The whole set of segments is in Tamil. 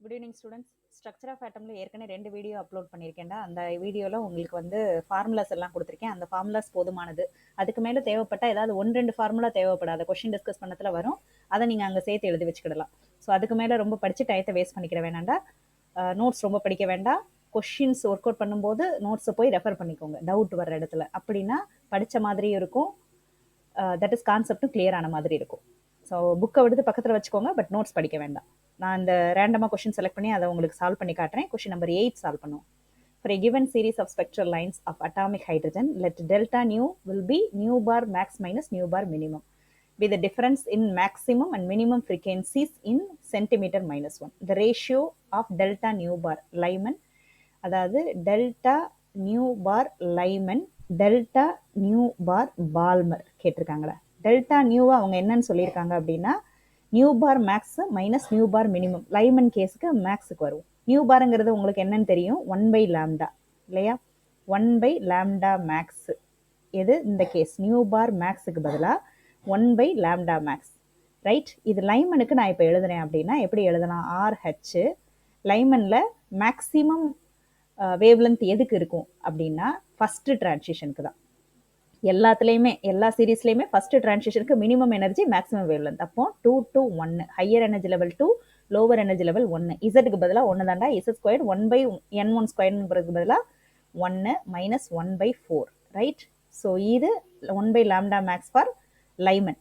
Good evening students. Structure of ஆட்டம்ல ஏற்கனவே 2 வீடியோ அப்லோட் பண்ணியிருக்கேன்டா. அந்த வீடியோவில் உங்களுக்கு வந்து ஃபார்முலாஸ் எல்லாம் கொடுத்துருக்கேன். அந்த ஃபார்முலாஸ் போதுமானது. அதுக்கு மேலே தேவைப்பட்டால் ஏதாவது 1-2 ஃபார்முலா தேவைப்படாத கொஷின் டிஸ்கஸ் பண்ணத்தில் வரும். அதை நீங்கள் அங்கே சேர்த்து எழுதி வச்சுக்கிடலாம். ஸோ அதுக்கு மேலே ரொம்ப படித்து டயத்தை வேஸ்ட் பண்ணிக்கிற வேணாண்டா. நோட்ஸ் ரொம்ப படிக்க வேண்டாம். கொஷின்ஸ் ஒர்க் அவுட் பண்ணும்போது நோட்ஸை போய் ரெஃபர் பண்ணிக்கோங்க டவுட் வர்ற இடத்துல. அப்படின்னா படித்த மாதிரியும் இருக்கும், தட் இஸ் கான்செப்டும் கிளியர் ஆன மாதிரி இருக்கும். ஸோ புக்கை எடுத்து பக்கத்தில் வச்சுக்கோங்க, பட் நோட்ஸ் படிக்க வேண்டாம். நான் இந்த ரேண்டமாக கொஷின் செலக்ட் பண்ணி அதை உங்களுக்கு சால்வ் பண்ணி காட்டுறேன். கொஷின் நம்பர் 8 சால்வ் பண்ணுவோம். For a given series of spectral lines of atomic hydrogen, let delta nu will be nu bar max minus nu bar minimum with the difference in maximum and minimum frequencies in centimeter minus 1. The ratio of delta nu bar Lyman, அதாவது delta nu bar Lyman, delta nu bar Balmer கேட்டிருக்காங்களா. டெல்டா நியூவை அவங்க என்னன்னு சொல்லியிருக்காங்க அப்படின்னா nu bar max minus nu bar minimum. Lyman கேஸுக்கு மேக்ஸுக்கு வரும். நியூ பாருங்கிறது உங்களுக்கு என்னன்னு தெரியும், 1/λ இல்லையா. 1/λ மேக்ஸ் எது இந்த கேஸ். நியூ பார் மேக்ஸுக்கு பதிலாக 1/λ மேக்ஸ், ரைட். இது லைமனுக்கு நான் இப்போ எழுதுறேன் அப்படின்னா எப்படி எழுதலாம், RH. லைமனில் மேக்ஸிமம் வேவ்லென்த் எதுக்கு இருக்கும் அப்படின்னா ஃபர்ஸ்ட் டிரான்சிஷனுக்கு தான். எல்லாத்துலேயுமே எல்லா சீரீஸ்லேயுமே ஃபர்ஸ்ட் டிரான்சிஷனுக்கு மினிமம் எனர்ஜி மேக்ஸிமம் வேவ்லென்த். அப்போ 2 to 1, higher energy level 2, lower energy level 1. இசட்டுக்கு பதிலாக 1 தாண்டா. இசட் ஸ்கொயர் 1/n1 ஸ்கொயர்ங்கிறதுக்கு பதிலாக 1 மைனஸ் 1/4, ரைட். ஸோ இது 1/λ மேக்ஸ் ஃபார் லைமன்.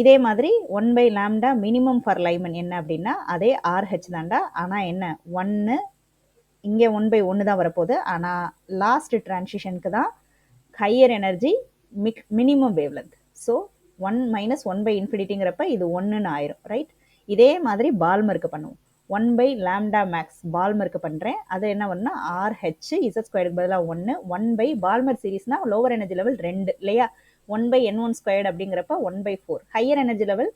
இதே மாதிரி 1/λ மினிமம் ஃபார் லைமன் என்ன அப்படின்னா அதே RH தாண்டா. ஆனால் என்ன 1 இங்கே 1/1 தான் வரப்போகுது. ஆனால் லாஸ்ட் டிரான்சிஷனுக்கு தான் higher energy minimum wavelength. So 1 minus 1/∞ இது 1ன்னு ஆயிரும், ரைட். இதே மாதிரி பால்மருக்கு பண்ணுவோம். 1/λ மேக்ஸ் பால்மருக்கு பண்ணுறேன். அது என்ன பண்ணா RH இசட் ஸ்கொயருக்கு பதிலாக 1, 1 பால்மர் சீரீஸ்னா லோவர் எனர்ஜி லெவல் 2 இல்லையா. 1/n1 ஸ்கொயர்டு அப்படிங்கிறப்ப 1/4. Higher energy level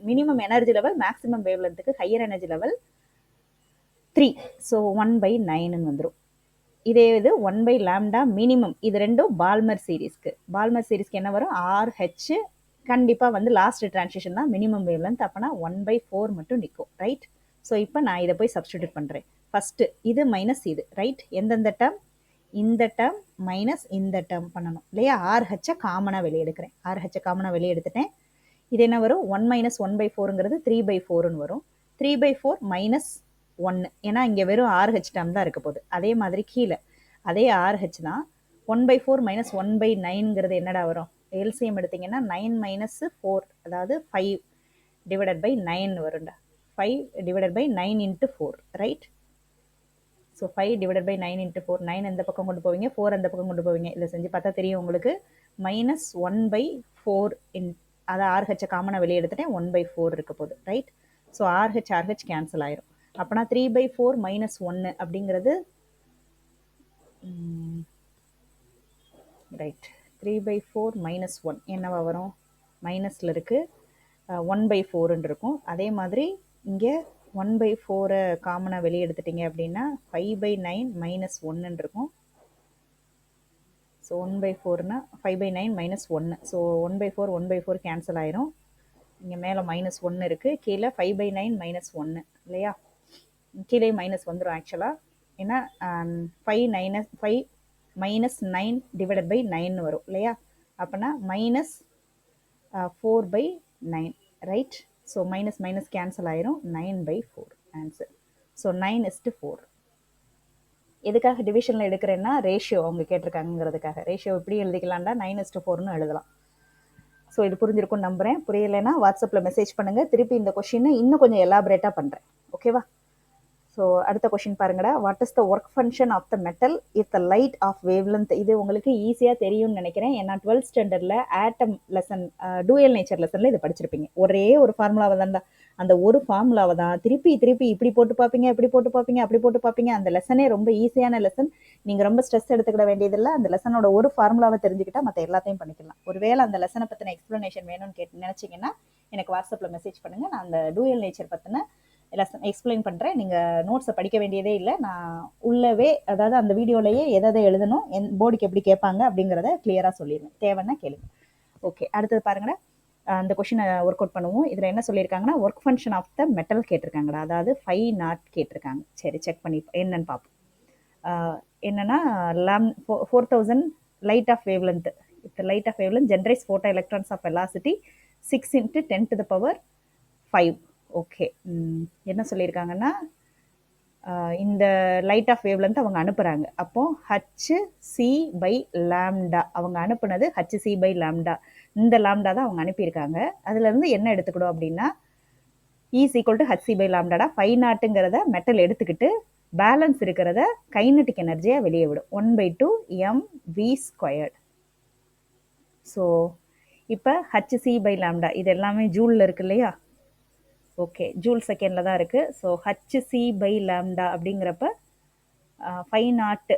minimum energy level maximum வேவ்லென்த்துக்கு ஹையர் எனர்ஜி லெவல் 3. ஸோ 1/9ன்னு வந்துடும். இதே இது 1/λ மினிமம். இது ரெண்டும் பால்மர் சீரீஸ்க்கு. பால்மர் சீரீஸ்க்கு என்ன வரும், RH கண்டிப்பாக வந்து லாஸ்ட் டிரான்சிஷன் தான் மினிமம் வேவ்லென்த். அப்போனா 1/4 மட்டும் நிற்கும், ரைட். ஸோ இப்போ நான் இதை போய் சப்ஸ்டியூட் பண்ணுறேன். ஃபஸ்ட்டு இது மைனஸ் இது, ரைட். எந்தெந்த டேர்ம், இந்த டேர்ம் மைனஸ் இந்த டேர்ம் பண்ணணும் இல்லையா. RH காமனாக வெளியே எடுக்கிறேன். RH காமனாக வெளியே எடுத்துட்டேன். இது என்ன வரும், 1 மைனஸ் 1/4ங்கிறது 3/4ன்னு வரும். 3/4 மைனஸ் 1, ஏன்னா இங்கே வெறும் RH டேர்ம் தான் இருக்க போகுது. அதே மாதிரி கீழே அதே RH தான். 1/4 மைனஸ் 1/9ங்கிறது என்னடா வரும், எல்சிஎம் எடுத்தீங்கன்னா 9 மைனஸ் 4, அதாவது 5 டிவைடட் பை 9 வரும்டா. 5 divided by 9 into 4, right. So 5 divided by 9 into 4, 9 இந்த பக்கம் கொண்டு போவீங்க, 4 அந்த பக்கம் கொண்டு போவீங்க. இதை செஞ்சு பார்த்தா தெரியும் உங்களுக்கு. மைனஸ் 1/4 அதை RH காமனாக வெளியே எடுத்துட்டேன். 1/4 இருக்க போகுது, ரைட். ஸோ RH கேன்சல் ஆயிரும். அப்போனா 3/4 மைனஸ் 1 அப்படிங்கிறது ரைட். 3/4 மைனஸ் 1 என்னவா வரும், மைனஸில் இருக்குது, 1/4ன்னு இருக்கும். அதே மாதிரி இங்கே 1/4 காமனாக வெளியே எடுத்துட்டீங்க அப்படின்னா 5/9 மைனஸ் 1ன்னு இருக்கும். ஸோ 1/4னா 5/9 மைனஸ் 1. ஸோ 1/4 கேன்சல் ஆயிரும். இங்கே மேலே மைனஸ் 1 இருக்குது, கீழே 5/9 மைனஸ் 1 இல்லையா. கீழே மைனஸ் வந்துடும் ஆக்சுவலாக. ஏன்னா 5 மைனஸ் 9 டிவைடட் பை 9 வரும் இல்லையா. அப்போனா minus 4/9, right. So minus minus cancel ஆயிரும். 9/4 ஆன்சர். ஸோ 9:4. எதுக்காக டிவிஷனில் எடுக்கிறேன்னா ரேஷியோ அவங்க கேட்டிருக்காங்கிறதுக்காக. ரேஷியோ இப்படி எழுதிக்கலாம்டா, 9:4ன்னு எழுதலாம். ஸோ இது புரிஞ்சிருக்கும் நம்புகிறேன். புரியலைன்னா வாட்ஸ்அப்பில் மெசேஜ் பண்ணுங்கள். திருப்பி இந்த கொஷினை இன்னும் கொஞ்சம் எலாபரேட்டாக பண்ணுறேன், ஓகேவா. ஸோ அடுத்த கொஷின் பாருங்கடா. What is the work function of the metal if the light of wavelength. இது உங்களுக்கு ஈஸியாக தெரியும்னு நினைக்கிறேன். ஏன்னா 12th ஸ்டாண்டர்டில் ஆட்டம் லெசன் டூயல் நேச்சர் லெசனில் இதை படிச்சிருப்பீங்க. ஒரே ஒரு ஃபார்முலாவை தான்டா. அந்த ஒரு ஃபார்முலாவை தான் திருப்பி இப்படி போட்டு பார்ப்பீங்க, இப்படி போட்டு பார்ப்பீங்க, அப்படி போட்டு பார்ப்பீங்க. அந்த லெசனே ரொம்ப ஈஸியான லெசன். நீங்கள் ரொம்ப ஸ்ட்ரெஸ் எடுத்துக்கிட வேண்டியதில்லை. அந்த லெசனோட ஒரு ஃபார்முலாவை தெரிஞ்சுக்கிட்டா மற்ற எல்லாத்தையும் பண்ணிக்கலாம். ஒருவேளை அந்த லெசனை பற்றின எக்ஸ்ப்ளனேஷன் வேணும்னு நினச்சிங்கன்னா எனக்கு வாட்ஸ்அப்பில் மெசேஜ் பண்ணுங்கள். நான் அந்த டூயல் நேச்சர் பற்றின லெசன் எக்ஸ்பிளைன் பண்ணுறேன். நீங்கள் நோட்ஸை படிக்க வேண்டியதே இல்லை. நான் உள்ளவே, அதாவது அந்த வீடியோலையே எதை எழுதணும், போர்டுக்கு எப்படி கேட்பாங்க அப்படிங்கிறத கிளியராக சொல்லிடுவேன். தேவைன்னா கேளுங்க. ஓகே, அடுத்தது பாருங்களேன். அந்த கொஷினை ஒர்க் அவுட் பண்ணுவோம். இதில் என்ன சொல்லியிருக்காங்கன்னா work function of the metal கேட்டிருக்காங்கடா, அதாவது 5 நாட் கேட்டிருக்காங்க. சரி செக் பண்ணி என்னன்னு பார்ப்போம். என்னன்னா 4000 light of wavelength. If the light of wavelength generates photoelectrons of velocity 6 into 10 to the power 5. Okay, என்ன சொல்லியிருக்காங்கன்னா இந்த லைட் ஆஃப் வேவ்லென்த் அவங்க அனுப்புகிறாங்க. அப்போ hc/λ அவங்க அனுப்புனது hc/λ. இந்த லாம்டா தான் அவங்க அனுப்பியிருக்காங்க. அதுலேருந்து என்ன எடுத்துக்கிடும் அப்படின்னா E = hc/λ. 5 நாட்டுங்கிறத மெட்டல் எடுத்துக்கிட்டு பேலன்ஸ் இருக்கிறத கைனட்டிக் எனர்ஜியாக வெளியே விடும், 1/2 mv². ஸோ இப்போ hc/λ இது எல்லாமே ஜூலில் இருக்கு இல்லையா? ஓகே, ஜூல் செகண்டில் தான் இருக்குது. ஸோ hc/λ அப்படிங்கிறப்ப 5 naught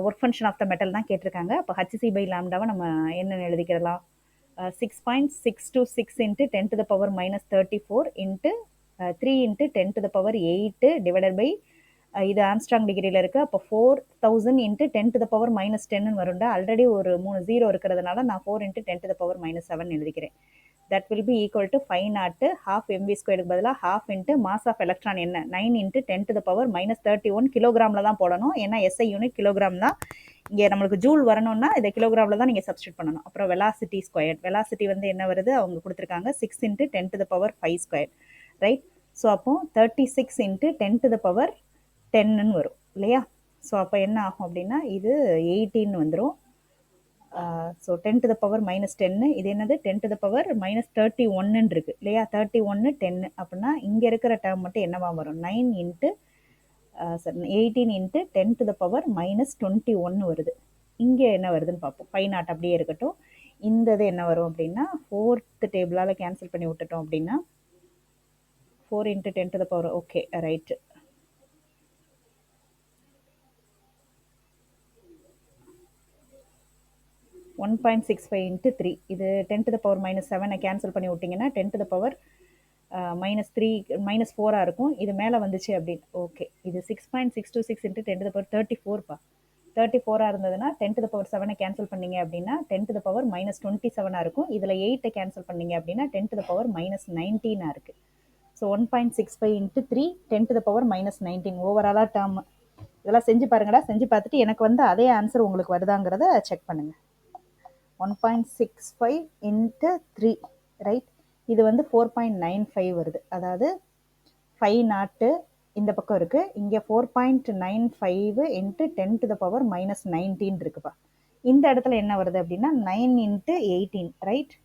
work function of the metal தான் கேட்டிருக்காங்க. அப்போ hc/λவை நம்ம என்னென்னு எழுதிக்கிறலாம்? 6.626 into 10 to the power minus 34 into 3 into 10 to the power 8 divided by இது ஆம்ஸ்ட்ராங் டிகிரியில் இருக்குது. அப்போ 4000 into 10 to the power minus 10 வரும்டா. Already ஒரு 3 0 இருக்கிறதுனால நான் 4 into 10 to the power minus 7 எழுதிக்கிறேன். that will be equal to 5 not half mv² பதிலாக half into mass of electron என்ன 9 into 10 to the power minus 31 கிலோகிராமில் தான் போடணும். ஏன்னா SI யூனிட் கிலோகிராம் தான். இங்கே நம்மளுக்கு ஜூல் வரணும்னா இதை கிலோகிராமில் தான் நீங்கள் சப்ஸ்டியூட் பண்ணணும். அப்புறம் வெலாசிட்டி ஸ்கொயர், வெலாசிட்டி வந்து என்ன வருது அவங்க கொடுத்துருக்காங்க 6 into 10 to the power 5², right? So அப்போ 36 into 10 to the power 10ன்னு வரும் இல்லையா? ஸோ அப்போ என்ன ஆகும் அப்படின்னா இது 18 வந்துடும். So 10 to the power minus 10, இது என்னது 10 to the power minus 31 இருக்குது இல்லையா? 31 10 அப்படின்னா இங்கே இருக்கிற டேர்ம் மட்டும் என்னவா வரும்? 9 into 18 into 10 to the power minus 21 வருது. இங்கே என்ன வருதுன்னு பார்ப்போம். 5 நாட் அப்படியே இருக்கட்டும். இந்த இது என்ன வரும் அப்படின்னா 4th டேபிளால் கேன்சல் பண்ணி விட்டுட்டோம் அப்படின்னா 4 into 10 to the power, okay right. 1.65 into 3, இது 10 to the power minus 7 cancel பண்ணி விட்டிங்கன்னா 10 to the power minus 4 இருக்கும். இது மேலே வந்துச்சு அப்படின்னு. ஓகே, இது 6.626 into 10 to the power 34 34 இருந்ததுன்னா 10 to the power 7 கேன்சல் பண்ணீங்க அப்படின்னா 10 to the power minus 27 இருக்கும். இதில் 8 கேன்சல் பண்ணீங்க அப்படின்னா 10 to the power minus 19 இருக்குது. So 1.65 into 3 10 to the power minus 19 ஓவராலாக டேர்ம். இதெல்லாம் செஞ்சு பாருங்கடா. செஞ்சு பார்த்துட்டு எனக்கு வந்து அதே ஆன்சர் உங்களுக்கு வருதாங்கிறத செக் பண்ணுங்கள். 1.65 into 3, ரைட்? இது வந்து 4.95 வருது. அதாவது 5 நாட்டு இந்த பக்கம் இருக்குது. இங்கே 4.95 into 10 to the power minus 19 இருக்குப்பா. இந்த இடத்துல என்ன வருது அப்படின்னா 9 into 18, right?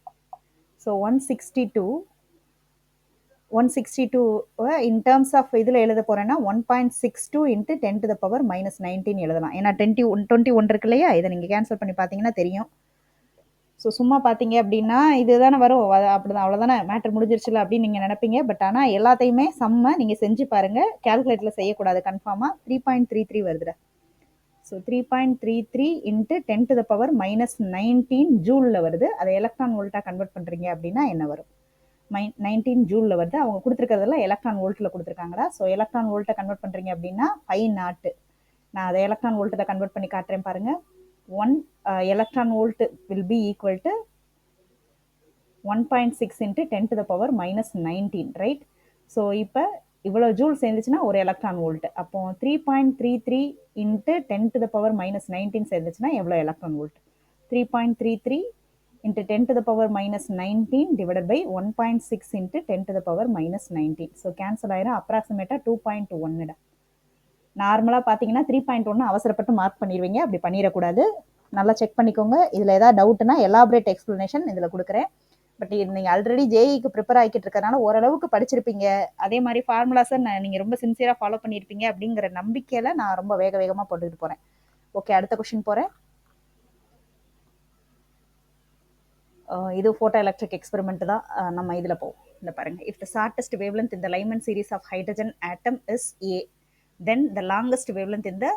So 162 in terms of இதில் எழுத போகிறேன்னா 1.62 into 10 to the power minus 19 எழுதலாம். ஏன்னா 21 இருக்கு இல்லையா? இதை நீங்கள் கேன்சல் பண்ணி பார்த்தீங்கன்னா தெரியும். ஸோ சும்மா பார்த்தீங்க அப்படின்னா இதுதானே வரும், அப்படிதான், அவ்வளோதானே, மேட்டர் முடிஞ்சிருச்சுல அப்படின்னு நீங்கள் நினைப்பீங்க. பட் ஆனால் எல்லாத்தையுமே செம்ம நீங்கள் செஞ்சு பாருங்கள். கேல்குலேட்டரில் செய்யக்கூடாது கன்ஃபார்மாக. 3.33 வருதுடா. So 3.33 into 10 to the power minus 19 ஜூலில் வருது. அதை எலக்ட்ரான் வோல்ட்டாக கன்வெர்ட் பண்ணுறீங்க அப்படின்னா என்ன வரும்? 19 ஜூலில் வருது. அவங்க கொடுத்துருக்கிறதுல எலக்ட்ரான் வோல்ட்டில் கொடுத்துருக்காங்களா? ஸோ எலக்ட்ரான் வோல்ட்டை கன்வெர்ட் பண்ணுறீங்க அப்படின்னா 5 நாட்டு. நான் அதை எலக்ட்ரான் வோல்ட்டில் கன்வெர்ட் பண்ணி காட்டுறேன் பாருங்கள். 1 electron volt will be equal to 1.6 into 10 to the power minus 19, right? So இப்போ இவ்வளோ ஜூல் சேர்ந்துச்சுன்னா ஒரு எலக்ட்ரான் வோல்ட். அப்போ 3.33 into 10 to the power minus 19 சேர்ந்துச்சுன்னா எவ்வளோ electron volt? 3.33 into 10 to the power minus 19 divided by 1.6 into 10 to the power minus 19. So cancel ஆயிரும். அப்ராக்சிமேட்டாக 2.1. நார்மலாக பார்த்தீங்கன்னா 3.1 அவசரப்பட்டு மார்க் பண்ணிடுவீங்க. அப்படி பண்ணிடக்கூடாது. நல்லா செக் பண்ணிக்கோங்க. இதில் ஏதாவது டவுட்னா எலாபரேட் எக்ஸ்ப்ளனேஷன் இதில் கொடுக்குறேன். பட் இது நீங்கள் ஆல்ரெடி ஜேஇக்கு ப்ரிப்பேர் ஆகிக்கிட்டு இருக்கிறனால ஓரளவுக்கு படிச்சிருப்பீங்க. அதே மாதிரி ஃபார்முலாஸை நீங்கள் ரொம்ப சின்சியராக ஃபாலோ பண்ணியிருப்பீங்க அப்படிங்கிற நம்பிக்கையில் நான் ரொம்ப வேகமாக போட்டுக்கிட்டு போகிறேன். ஓகே, அடுத்த கொஸ்டின் போகிறேன். இது ஃபோட்டோ எலக்ட்ரிக் எக்ஸ்பெரிமெண்ட் தான். நம்ம இதில் போவோம். இந்த பாருங்கள். இஃப் த ஷார்ட்டஸ்ட் வேவ்லென்த் இந்த Lyman series of hydrogen atom is A, then the longest wavelength in the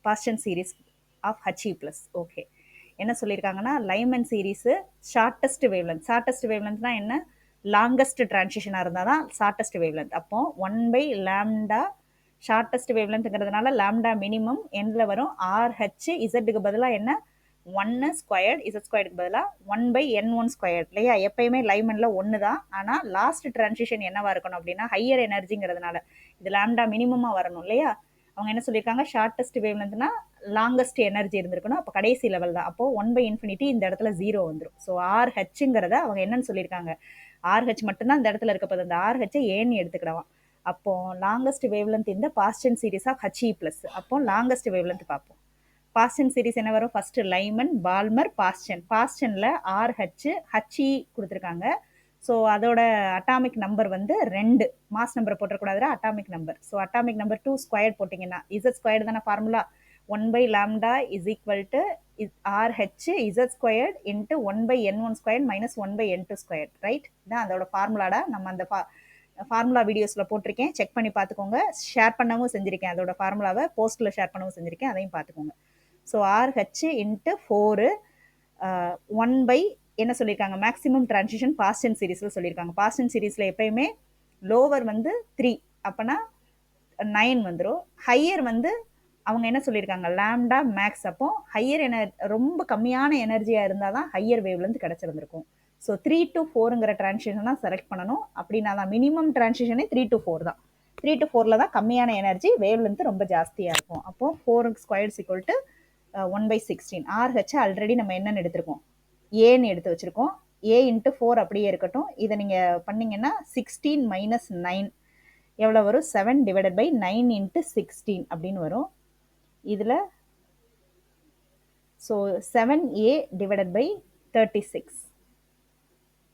Paschen series of He+. Okay, என்ன சொல்லியிருக்காங்கன்னா லைமன் சீரீஸு ஷார்ட்டஸ்ட் வேவ்லென்த். ஷார்ட்டஸ்ட் வேவ்லென்த்னா என்ன? லாங்கஸ்ட் டிரான்சிஷனாக இருந்தால் தான் ஷார்ட்டஸ்ட் வேவ்லென்த். அப்போ 1/λ ஷார்ட்டஸ்ட் வேவ்லென்த்ங்கிறதுனால லாம்டா மினிமம் எண்டில் வரும். RH இசட்டுக்கு பதிலாக என்ன 1 ஸ்கொயர்ட் இசட் ஸ்கொயர்டுக்கு பதிலாக 1/n1 ஸ்கொயர்ட் இல்லையா? எப்பயுமே லைமனில் ஒன்று தான். ஆனால் லாஸ்ட் டிரான்சிஷன் என்னவா இருக்கணும் அப்படின்னா ஹையர் எனர்ஜிங்கிறதுனால இது லேம்டா மினிமமாக வரணும் இல்லையா? அவங்க என்ன சொல்லியிருக்காங்க, ஷார்ட்டஸ்ட் வேவ் லென்த்னா லாங்கஸ்ட் எனர்ஜி இருந்திருக்கணும். அப்போ கடைசி லெவல் தான். அப்போ 1/∞ இந்த இடத்துல 0 வந்துடும். ஸோ ஆர்ஹெச்ங்கிறத அவங்க என்னன்னு சொல்லியிருக்காங்க, ஆர்ஹெச் மட்டும்தான் இந்த இடத்துல இருக்க போகுது. அந்த ஆர்ஹெச்சை ஏன்னு எடுத்துக்கிடலாம். அப்போ லாங்கஸ்ட் வேவ் லென்த் இந்த Paschen series of HE plus. அப்போ லாங்கஸ்ட் வேவ் லென்த் பார்ப்போம். பாஸ்டன் சீரிஸ் என்ன வரும், ஃபர்ஸ்ட் லைமன், பால்மர், பாஸ்டன். பாஸ்டன்ல ஆர்ஹெச் ஹச்இ கொடுத்துருக்காங்க. ஸோ அதோட அட்டாமிக் நம்பர் வந்து 2. மாஸ் நம்பரை போட்டக்கூடாது, atomic number. So atomic number 2 square போட்டிங்கன்னா இசட் ஸ்கொயர்டு தானே formula. 1/λ is equal to RH Z squared into 1/n1 square minus 1/n2 square. Right, இதான் அதோட ஃபார்முலாடா. நம்ம அந்த ஃபார்முலா வீடியோஸில் போட்டிருக்கேன், செக் பண்ணி பார்த்துக்கோங்க. ஷேர் பண்ணவும் செஞ்சுருக்கேன், அதோட ஃபார்முலாவை போஸ்ட்டில் ஷேர் பண்ணவும் செஞ்சுருக்கேன், அதையும் பார்த்துக்கோங்க. ஸோ ஆர்ஹெச் இன்ட்டு 4 1 என்ன சொல்லியிருக்காங்க, மேக்ஸிமம் டிரான்சிஷன் பாஸ்டன் சீரீஸில் சொல்லியிருக்காங்க. பாஸ்டன் சீரீஸில் எப்பயுமே லோவர் வந்து 3, அப்போனா 9 வந்துடும். ஹையர் வந்து அவங்க என்ன சொல்லியிருக்காங்க, லாம்டா மேக்ஸ். அப்போ ஹையர் ரொம்ப கம்மியான எனர்ஜியாக இருந்தால் தான் ஹையர் வேவ்லேருந்து கிடச்சிருந்துருக்கும். ஸோ 3 to 4ங்கிற டிரான்சிஷன் தான் செலக்ட் பண்ணணும். அப்படின்னா தான் மினிமம் டிரான்சிஷனே 3 to 4 தான். 3 to 4ல் தான் கம்மியான எனர்ஜி, வேவ்லேருந்து ரொம்ப ஜாஸ்தியாக இருக்கும். அப்போது 4 square equal to 1/16. RH already நம்ம என்னன்னு எடுத்திருக்கோம், ஏன்னு எடுத்து வச்சிருக்கோம். ஏ இன்ட்டு 4 அப்படியே இருக்கட்டும். இதை நீங்கள் பண்ணீங்கன்னா 16 மைனஸ் 9 எவ்வளோ வரும், 7 டிவைடட் பை 9 இன்ட்டு 16 அப்படின்னு வரும். இதில் ஸோ 7a டிவைடட் பை 36.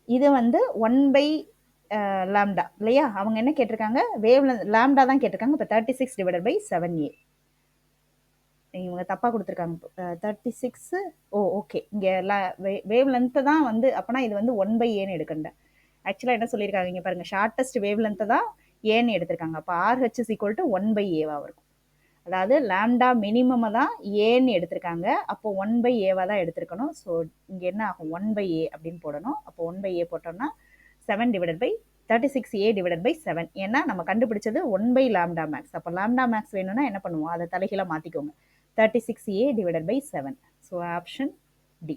இது வந்து 1/λ இல்லையா? அவங்க என்ன கேட்டிருக்காங்க, வேவ் லாம்டா தான் கேட்டிருக்காங்க. இப்போ 36 டிவைடட் பை 7a. இவங்க தப்பாக கொடுத்துருக்காங்க. 36 ஓகே, இங்கே வேவ் லென்த்தை தான் வந்து, அப்போனா இது வந்து 1/aன்னு எடுக்கண்டேன். ஆக்சுவலாக என்ன சொல்லியிருக்காங்க இங்கே பாருங்கள், ஷார்ட்டஸ்ட் வேவ் லென்த்தை தான் ஏன்னு எடுத்திருக்காங்க. அப்போ ஆர்ஹெச் இஸ் ஈக்குவல் டு 1/aவாக இருக்கும். அதாவது லாம்டா மினிமமாக தான் ஏன்னு எடுத்திருக்காங்க. அப்போ 1/aவாக தான் எடுத்திருக்கணும். ஸோ இங்கே என்ன ஆகும், 1/a அப்படின்னு போடணும். அப்போ 1/a போட்டோம்னா 7 divided by 36a divided by 7. ஏன்னா நம்ம கண்டுபிடிச்சது 1/λ மேக்ஸ். அப்போ லாம்டா மேக்ஸ் வேணும்னா என்ன பண்ணுவோம், அதை தலைகீழாக மாற்றிக்கோங்க. 36a divided by 7. So option D.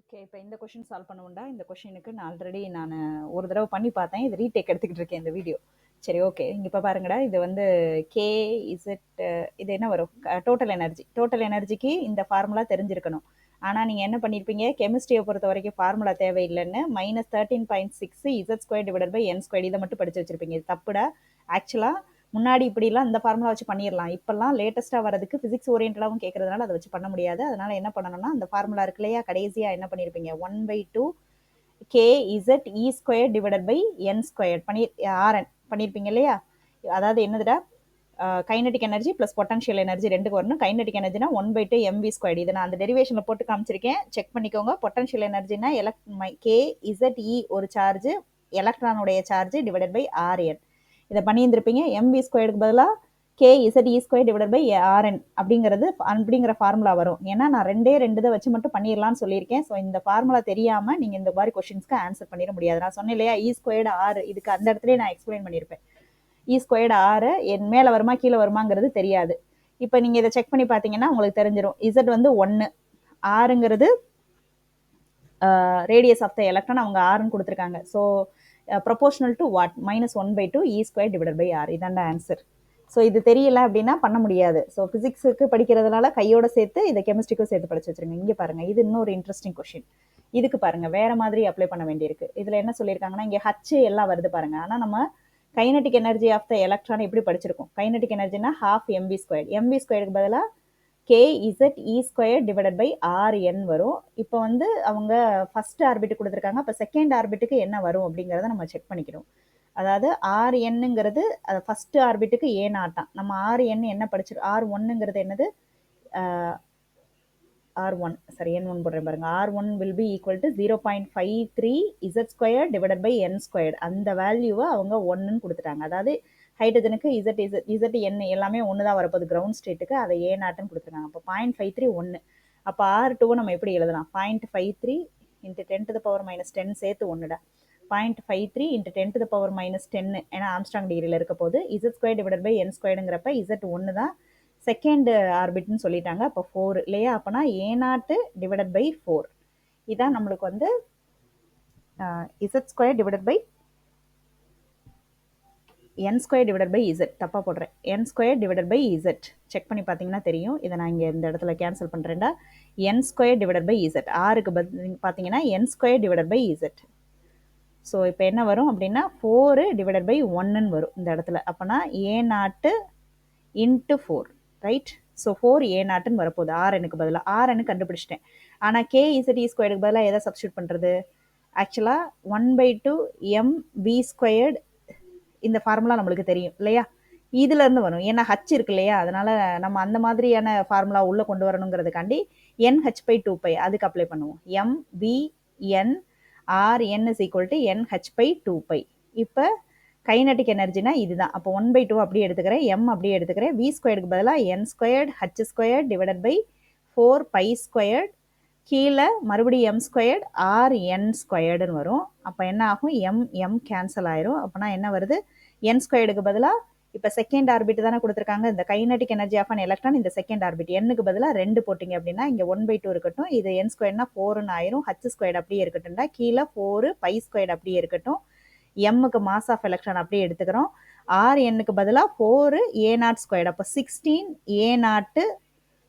Okay, இப்போ இந்த கொஷின் சால்வ் பண்ணுவோம்டா. இந்த கொஷினுக்கு நான் ஆல்ரெடி ஒரு தடவை பண்ணி பார்த்தேன். இது ரீடேக் எடுத்துக்கிட்டு இருக்கேன் இந்த வீடியோ. சரி, ஓகே. இங்கே இப்போ பாருங்கடா, இது வந்து கே இசட், இது என்ன வரும், டோட்டல் எனர்ஜி. டோட்டல் எனர்ஜிக்கு இந்த ஃபார்முலா தெரிஞ்சிருக்கணும். ஆனால் நீங்கள் என்ன பண்ணியிருப்பீங்க, கெமிஸ்ட்ரியை பொறுத்த வரைக்கும் ஃபார்முலா தேவையில்லைன்னு -13.6 Z square divided by N square இதை மட்டும் படித்து வச்சிருப்பீங்க. இது தப்புடா. ஆக்சுவலாக முன்னாடி இப்படிலாம் இந்த ஃபார்முலா வச்சு பண்ணிடலாம். இப்போல்லாம் லேட்டஸ்ட்டாக வரதுக்கு ஃபிசிக்ஸ் ஓரியன்டாகவும் கேட்கறதுனால அதை வச்சு பண்ண முடியாது. அதனால் என்ன பண்ணணும்னா, அந்த ஃபார்முலா இருக்கு இல்லையா, கடைசியாக என்ன பண்ணியிருப்பீங்க, 1/2 K Z E square divided by N square RN பண்ணியிருப்பீங்க இல்லையா? அதாவது என்னதுடா, kinetic energy plus potential energy ரெண்டுக்கு வரணும். கைனடிக் எனர்ஜினா 1/2 mv ஸ்கொயர். இதை நான் அந்த டெரிவேஷனில் போட்டு காமிச்சிருக்கேன், செக் பண்ணிக்கோங்க. பொட்டன்ஷியல் எனர்ஜினா கே இசட் இ ஒரு சார்ஜ், எலக்ட்ரானுடைய சார்ஜ் டிவைடட் பை ஆர்என். இதை பண்ணியிருந்திருப்பீங்க. mv ஸ்கொயருக்கு பதிலாக K Z E square divided by RN அப்படிங்கிற ஃபார்முலா வரும். ஏன்னா நான் ரெண்டு வச்சு மட்டும் பண்ணிடலாம்னு சொல்லியிருக்கேன். ஸோ இந்த ஃபார்முலா தெரியாமல் நீங்கள் இந்த மாதிரி கொஷின்ஸ்க்கு ஆன்சர் பண்ணிட முடியாது. நான் சொன்னேன் இல்லையா, இ ஸ்கொயர்டு 6, இதுக்கு அந்த இடத்துல நான் எக்ஸ்பிளைன் பண்ணியிருப்பேன். இ ஸ்கொயர்டு 6 என் மேலே வருமா கீழே வருமாங்கிறது தெரியாது. இப்போ நீங்கள் இதை செக் பண்ணி பார்த்தீங்கன்னா உங்களுக்கு தெரிஞ்சிடும். இசட் வந்து 1, ஆறுங்கிறது ரேடியஸ் ஆஃப் த எலக்ட்ரான், அவங்க ஆறுன்னு கொடுத்துருக்காங்க. So proportional to what, -1/2 E square divided by R. இதாண்ட ஆன்சர். ஸோ இது தெரியல அப்படின்னா பண்ண முடியாது. ஸோ ஃபிசிக்ஸுக்கு படிக்கிறதுனால கையோட சேர்த்து இதை கெமிஸ்ட்ரிக்கும் சேர்த்து படிச்சு வச்சிருங்க. இங்கே பாருங்கள், இது இன்னொரு இன்ட்ரெஸ்டிங் கொஷின். இதுக்கு பாருங்கள் வேறு மாதிரி அப்ளை பண்ண வேண்டியிருக்கு. இதில் என்ன சொல்லியிருக்காங்கன்னா, இங்கே ஹச் எல்லாம் வருது பாருங்கள். ஆனால் நம்ம kinetic energy of the electron எப்படி படிச்சிருக்கோம், கைனடிக் எனர்ஜினா ½ mv ஸ்கொயர். mv ஸ்கொயருக்கு பதிலாக K Z E square divided by RN வரும். இப்போ வந்து அவங்க ஃபர்ஸ்ட் ஆர்பிட் கொடுத்துருக்காங்க. அப்போ செகண்ட் ஆர்பிட்டுக்கு என்ன வரும் அப்படிங்கிறத நம்ம செக் பண்ணிக்கணும். அதாவது ஆர்என்னுங்கிறது ஃபர்ஸ்ட் ஆர்பிட்டுக்கு ஏ நாட்டான். நம்ம ஆர்என் என்ன படிச்சிருக்கோம், R1ங்கிறது என்னது, R1 சரி N1 போடுறேன் பாருங்க. R1 will be equal to 0.53 Z squared divided by N squared. அந்த வேல்யூவை அவங்க 1ன்னு கொடுத்துட்டாங்க. அதாவது ஹைட்ரஜனுக்கு ZN எல்லாமே ஒன்று தான் வரப்போகுது கிரவுண்ட் ஸ்டேட்டுக்கு, அதை ஏ நாட்டுன்னு கொடுத்துருக்காங்க. அப்போ 0.53 1. அப்போ R2 நம்ம எப்படி எழுதலாம், 0.53 × 10⁻10 சேர்த்து 1டா, 0.53 × 10⁻10, ஏன்னா ஆம்ஸ்ட்ராங் டிகிரியில் இருக்க போது Z squared divided by N squaredங்கிறப்ப Z 1 தான், செகண்ட் ஆர்பிட்னு சொல்லிட்டாங்க. அப்போ 4 இல்லையா? அப்போனா a0 டிவைடட் பை 4 இதான் நம்மளுக்கு வந்து z square divided by n square divided by z. தப்பாக போடுறேன். n square divided by z. Check பண்ணி பார்த்தீங்கன்னா தெரியும். இதை நான் இங்கே இந்த இடத்துல கேன்சல் பண்ணுறேன்டா. n square divided by z. ஆருக்கு பார்த்தீங்கன்னா n square divided by z. So இப்போ என்ன வரும் அப்படின்னா 4 டிவைடட் பை 1ன்னு வரும் இந்த இடத்துல. அப்போனா a0 இன்ட்டு 4 ரைட். ஸோ 4 a0ன்னு வரப்போகுது rnக்கு பதிலாக. rn கண்டுபிடிச்சிட்டேன். ஆனால் kz ஸ்கொயருக்கு பதிலாக எதை சப்ஸ்டியூட் பண்ணுறது? ஆக்சுவலாக 1/2 mv ஸ்கொயர்டு இந்த ஃபார்முலா நம்மளுக்கு தெரியும் இல்லையா? இதுலேருந்து வரும். ஏன்னா ஹச் இருக்கு இல்லையா? அதனால நம்ம அந்த மாதிரியான ஃபார்முலா உள்ளே கொண்டு வரணுங்கிறதுக்காண்டி nh/2π அதுக்கு அப்ளை பண்ணுவோம். mvn rn is equal to nh/2π. இப்போ கைனட்டிக் எனர்ஜினா இதுதான். அப்போ 1/2 அப்படியே எடுத்துக்கிறேன், m அப்படியே எடுத்துக்கிறேன். v ஸ்கொயருக்கு பதிலாக n squared h squared divided by 4π squared, கீழே மறுபடியும் m ஸ்கொயர்டு rn ஸ்கொயர்டுன்னு வரும். அப்போ என்ன ஆகும்? m கேன்சல் ஆயிரும். அப்போனா என்ன வருது? n ஸ்கொயர்டுக்கு பதிலாக இப்போ செகண்ட் ஆர்பிட் தானே கொடுத்துருக்காங்க. இந்த kinetic energy of an electron இந்த செகண்ட் ஆர்பிட். n-க்கு பதிலாக 2 போட்டிங்க அப்படின்னா இங்கே 1/2 இருக்கட்டும். இது n ஸ்கொயர்னா 4ன்னு ஆயிரும். h ஸ்கொயர்டு அப்படியே இருக்கட்டும்டா. கீழே 4π ஸ்கொயர்டு அப்படியே இருக்கட்டும். m-க்கு மாஸ் ஆஃப் எலக்ட்ரான் அப்படியே எடுத்துக்கிறோம். rn-க்கு பதிலாக 4a0 ஸ்கொயர்டு. அப்போ 16 a0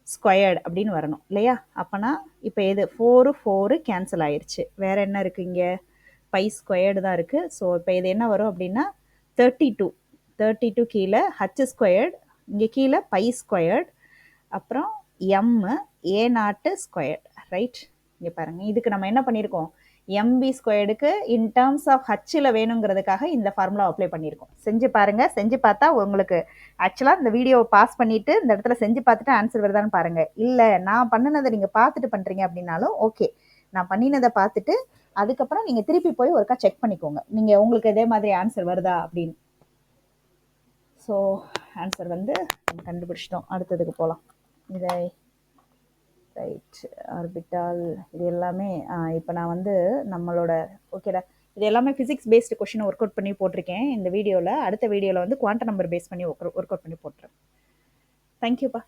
ஸ்கொயர்டு அப்படின்னு வரணும் இல்லையா? அப்போனா இப்போ எது 4 கேன்சல் ஆயிடுச்சு. வேற என்ன இருக்குது இங்கே? பை ஸ்கொயர்டு தான் இருக்குது. ஸோ இப்போ இது என்ன வரும் அப்படின்னா 32 கீழே h ஸ்கொயர்டு, இங்கே கீழே பை ஸ்கொயர்டு, அப்புறம் m a0 ஸ்கொயர்டு ரைட். இங்கே பாருங்கள், இதுக்கு நம்ம என்ன பண்ணியிருக்கோம்? mv ஸ்கொயர்டுக்கு இன் டேர்ம்ஸ் ஆஃப் ஹச்சில் வேணுங்கிறதுக்காக இந்த ஃபார்முலா அப்ளை பண்ணியிருக்கோம். செஞ்சு பாருங்கள். செஞ்சு பார்த்தா உங்களுக்கு ஆக்சுவலாக இந்த வீடியோவை பாஸ் பண்ணிவிட்டு இந்த இடத்துல செஞ்சு பார்த்துட்டு ஆன்சர் வருதான்னு பாருங்கள். இல்லை நான் பண்ணினதை நீங்கள் பார்த்துட்டு பண்ணுறீங்க அப்படின்னாலும் ஓகே. நான் பண்ணினதை பார்த்துட்டு அதுக்கப்புறம் நீங்கள் திருப்பி போய் ஒருக்கா செக் பண்ணிக்கோங்க, நீங்கள் உங்களுக்கு இதே மாதிரி ஆன்சர் வருதா அப்படின்னு. ஸோ ஆன்சர் வந்து கண்டுபிடிச்சிட்டோம். அடுத்ததுக்கு போகலாம். இதை ரைட் ஆர்பிட்டால் இது எல்லாமே இப்போ நான் வந்து நம்மளோட ஓகேடா, இது எல்லாமே ஃபிசிக்ஸ் பேஸ்டு கொஷினை ஒர்க் அவுட் பண்ணி போட்டிருக்கேன் இந்த வீடியோவில். அடுத்த வீடியோவில் வந்து குவாண்டம் நம்பர் பேஸ் பண்ணி ஒர்க் அவுட் பண்ணி போட்டுறேன். தேங்க்யூப்பா.